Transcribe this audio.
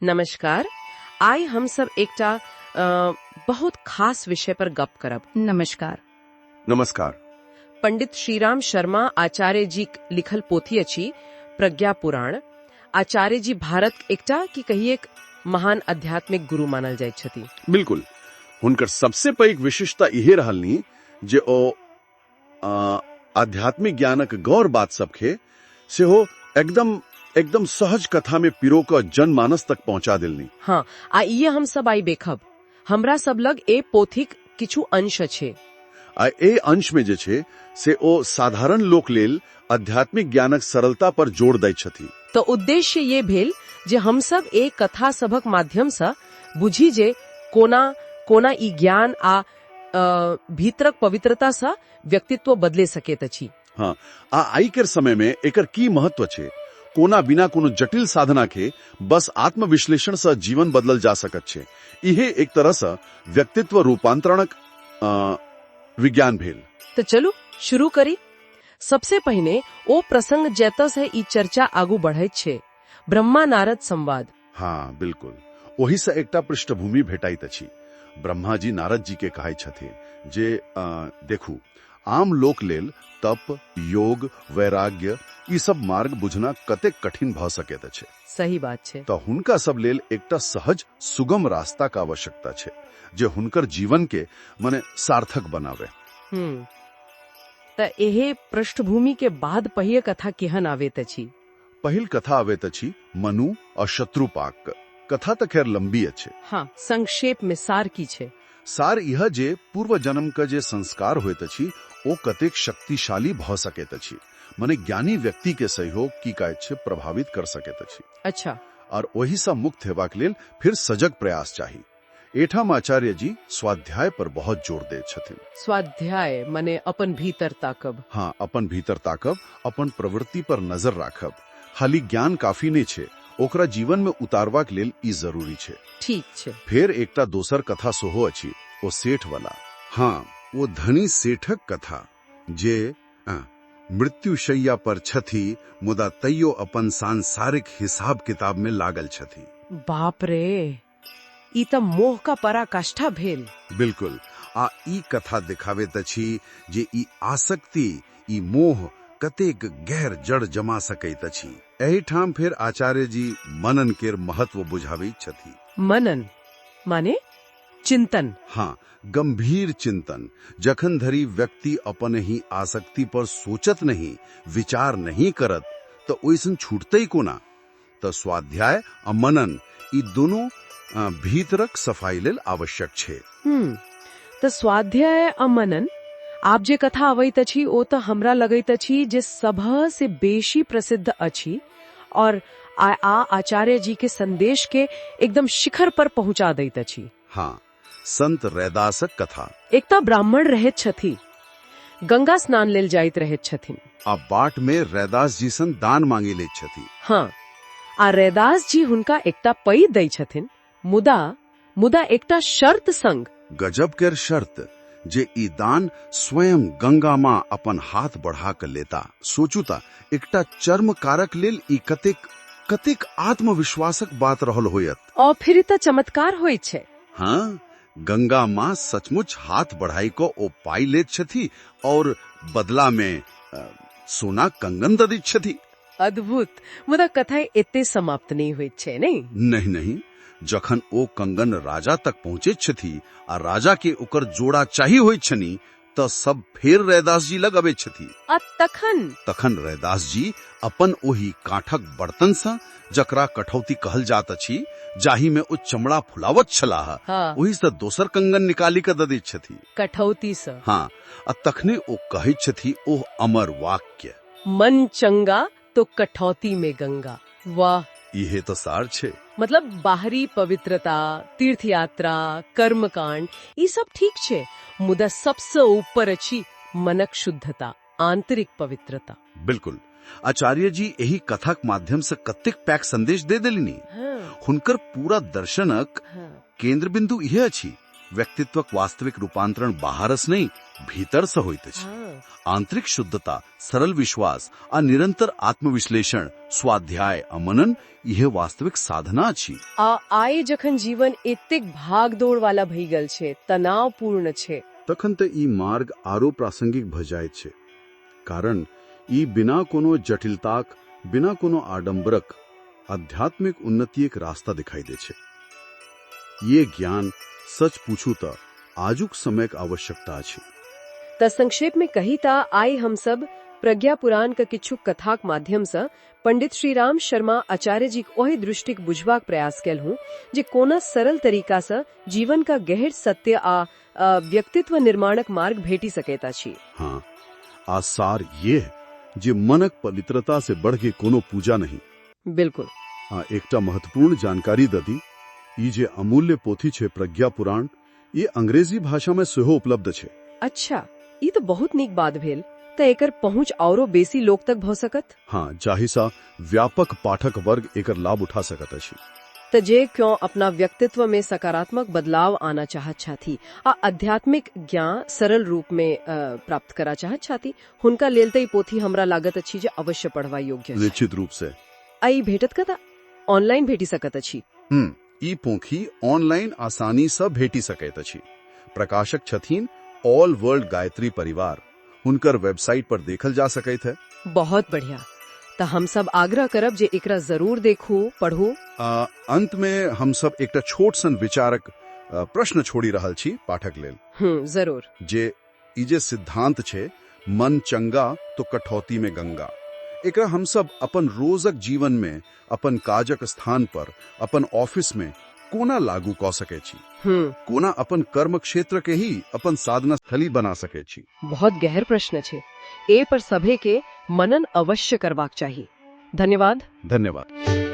नमस्कार। आइ हम सब एकटा बहुत खास विषय पर गप करब। नमस्कार। नमस्कार। पंडित श्रीराम शर्मा आचार्य जी लिखल पोथी अछि प्रज्ञा पुराण। आचार्य जी भारत एकटा की कहिए महान आध्यात्मिक गुरु मानल जाइत छथि। बिल्कुल, हुनकर सबसे पैघ विशेषता इहे रहलनी जे ओ आध्यात्मिक ज्ञानक गौर बात सबके सेहो एकदम सहज कथा में पिरो क जनमानस तक पहुंचा दिलनी। हाँ, आ ये हम सब आई देखब। हमरा सब लग ए पोथीक किछु अंश छै। आ ए अंश में जे छै से ओ साधारण लोक लेल आध्यात्मिक ज्ञानक सरलता पर जोर दैत छथि। तो उद्देश्य ये भेल जे हम सब ए कथा सबक माध्यम से बुझी जे कोना ई ज्ञान आ भीतरक पवित्रता से व्यक्तित्व बदले सकैत अछि। हाँ, आ आई के समय में एकर की महत्व छै, कोना बिना कोनो जटिल साधना के बस आत्मविश्लेषण से जीवन बदलल जा सकत छै। इहे एक तरह से व्यक्तित्व रूपांतरणक विज्ञान भेल। तो चलू शुरू करी। सबसे पहिने ओ प्रसंग जतऽ से ई चर्चा आगू बढ़ैत छै, ब्रह्मा नारद संवाद। हाँ बिल्कुल, ओही से एकटा पृष्ठभूमि भेटाइत अछि। ब्रह्मा जी नारद जी के कहै छथिन जे देखू, आम लोक लेल तप, योग, वैराग्य ई सब मार्ग बुझना कतेक कठिन भ सकैत अछि। सही बात छै। तो हुनका सब लेल एकटा सहज सुगम रास्ता का आवश्यकता छै जे हुनकर जीवन के माने सार्थक बनावे। त एहे पृष्ठभूमि के बाद पहिए कथा केहन आवेत अछि। पहिल कथा आवेत अछि मनु और शत्रुपाक। कथा त खैर लंबी अछि। हाँ, संक्षेप में सार की छै? सार यह जे पूर्व जन्म का जे संस्कार होइत अछि ओ कतेक शक्तिशाली भ सकैत अछि, माने ज्ञानी व्यक्ति के सहयोग की कहै छै प्रभावित कर सकैत अछि। अच्छा। और वही सा मुक्त हेबाक लेल फिर सजग प्रयास चाही। एठाम आचार्य जी स्वाध्याय पर बहुत जोर दैत छथिन। स्वाध्याय माने अपन भीतर ताकब। हाँ, अपन भीतर ताकब, अपन प्रवृत्ति पर नजर राखब। खाली ज्ञान काफी नहीं छै, ओकरा जीवन में उतारबाक लेल ई जरूरी छै। ठीक छै। फिर एकटा दोसर कथा सेहो अछि, ओ सेठ वाला। हाँ, वो धनी सेठक कथा जे मृत्युशैया पर छथि मुदा तैयो अपन सांसारिक हिसाब किताब में लागल छथि। बाप रे, ई त मोह का पराकाष्ठा भेल। बिल्कुल, आ ई कथा दिखाबैत अछि जे ई आसक्ति, ई मोह कतेक गहर जड़ जमा सकैत अछि। एही ठाम फिर आचार्य जी मनन केर महत्व बुझाबैत छथि। मनन माने चिंतन। हाँ, गंभीर चिंतन। जखन धरि व्यक्ति अपन ही आसक्ति पर सोचत नहीं, विचार नहीं करत, तो ओइसन छूटतै कोना। तो स्वाध्याय आ मनन ई दोनों भीतरक सफाई लेल आवश्यक छै। तो स्वाध्याय आ मनन आप जे कथा अवैत अछि ओ तो हमरा लगैत अछि जे सभ से बेशी प्रसिद्ध अछि और आचार्य जी के संदेश के एकदम शिखर पर पहुंचा दैत अछि। हाँ, संत रैदासक कथा। एकटा ब्राह्मण रहैत छथि, गंगा स्नान लेल जाइत रहैत छथिन। आ बाट में रैदास जी सन दान मांगे ले छथि। हाँ, आ रैदास जी हुनका एकटा पै दै छथिन, मुदा एकटा शर्त संग। गजब केर शर्त जे ई दान स्वयं गंगा माँ अपन हाथ बढ़ा कर लेता। सोचू ता, एकटा चर्म कारक लेल ई कतेक आत्मविश्वासक बात रहल होयत। और फिर त चमत्कार होय छै। हाँ, गंगा माँ सचमुच हाथ बढ़ाई को ओ पाई लेत छथि और बदला में सोना कंगन द दैत छथि। अद्भुत। मुदा कथा एते समाप्त नहीं होइत छै नहीं? नहीं, जखन ओ कंगन राजा तक पहुँचे छथि आ राजा के ओकर जोड़ा चाही होइत छनि त सब फेर रैदास जी लग अबैत छथि। आ तखन रैदास जी अपन ओही काठक बर्तन सा, जकरा कठौती कहल जात अछि, जाहि में ओ चमड़ा फुलावत छलाह, हाँ। ओही से दोसर कंगन निकाली के द दैत छथि। कठौती से। हाँ, आ तखने ओ कहैत छथि ओ अमर वाक्य, मन चंगा तो कठौती में गंगा। वाह, इहे तो सार छे। मतलब बाहरी पवित्रता, तीर्थ यात्रा, कर्मकांड ई सब ठीक छे, मुदा सबसे ऊपर अछि मनक शुद्धता, आंतरिक पवित्रता। बिल्कुल, आचार्य जी यही कथाक माध्यम से कतेक पैक संदेश दे देलिनी। हाँ। हुनकर पूरा दर्शनक केंद्र बिंदु यह अछि, व्यक्तित्वक वास्तविक रूपांतरण बाहरस नहीं, भीतर से होइत अछि। आंतरिक शुद्धता, सरल विश्वास आ निरंतर आत्मविश्लेषण, स्वाध्याय आ मनन यह वास्तविक साधना अछि। आइ जखन जीवन एतेक भागदौड़ वाला भई गेल छै, तनावपूर्ण छै, तखन तऽ ई मार्ग आरो प्रासंगिक भ जाइत छै, कारण ई बिना कोनो जटिलताक, बिना कोनो आडंबरक आध्यात्मिक उन्नति एक रास्ता दिखाई दे छै। ये ज्ञान सच पूछू त आजुक समयक आवश्यकता अछि। त संक्षेप में कही ता आई हम सब प्रज्ञा पुराण के किछु कथाक माध्यम से पंडित श्री राम शर्मा आचार्य जी के ओहि दृष्टिक बुझबाक प्रयास कैल हूँ जे कोना सरल तरीका से जीवन का गहर सत्य आ व्यक्तित्व निर्माणक मार्ग भेटी सकैत अछि। हाँ, आसार ये है जे मनक पवित्रता से बढ़ के कोनो पूजा नहीं। बिल्कुल। एकटा महत्वपूर्ण जानकारी ददी, ई जे अमूल्य पोथी छे प्रज्ञा पुराण, ये अंग्रेजी भाषा में सेहो उपलब्ध छे। अच्छा, ई तो बहुत नीक बात भेल। त एकर पहुंच औरो बेसी लोक तक भ सकत। हाँ, जाहिसा व्यापक पाठक वर्ग एकर लाभ उठा सकत अछि। त जे क्यों अपना व्यक्तित्व में सकारात्मक बदलाव आना चाहत छथि आ आध्यात्मिक ज्ञान सरल रूप में प्राप्त करा चाहत छथि, हुनका लेल त ई पोथी हमरा लागत अछि जे अवश्य पढ़वा योग्य अछि। निश्चित रूप से। आई भेटत कता ऑनलाइन भेटी सकत अछि। ई पोथी ऑनलाइन आसानी से भेटी सकैत अछि। प्रकाशक छथिन ऑल वर्ल्ड गायत्री परिवार, हुनकर वेबसाइट पर देखल जा सकैत है। बहुत बढ़िया। त हम सब आग्रह करब जे एकरा जरूर देखू, पढ़ू। अंत में हम सब एकटा छोट सन विचारक प्रश्न छोड़ी रहल छी पाठक लेल। जरूर। जे ई जे सिद्धांत छे, मन चंगा तो कठौती में गंगा, एकरा हम सब अपन रोजक जीवन में, अपन काजक स्थान पर, अपन ऑफिस में कोना लागू क सके छी, कोना अपन कर्म क्षेत्र के ही अपन साधना स्थली बना सके छी। बहुत गहर प्रश्न छे। ए पर सभे के मनन अवश्य करबाक चाहिए। धन्यवाद। धन्यवाद।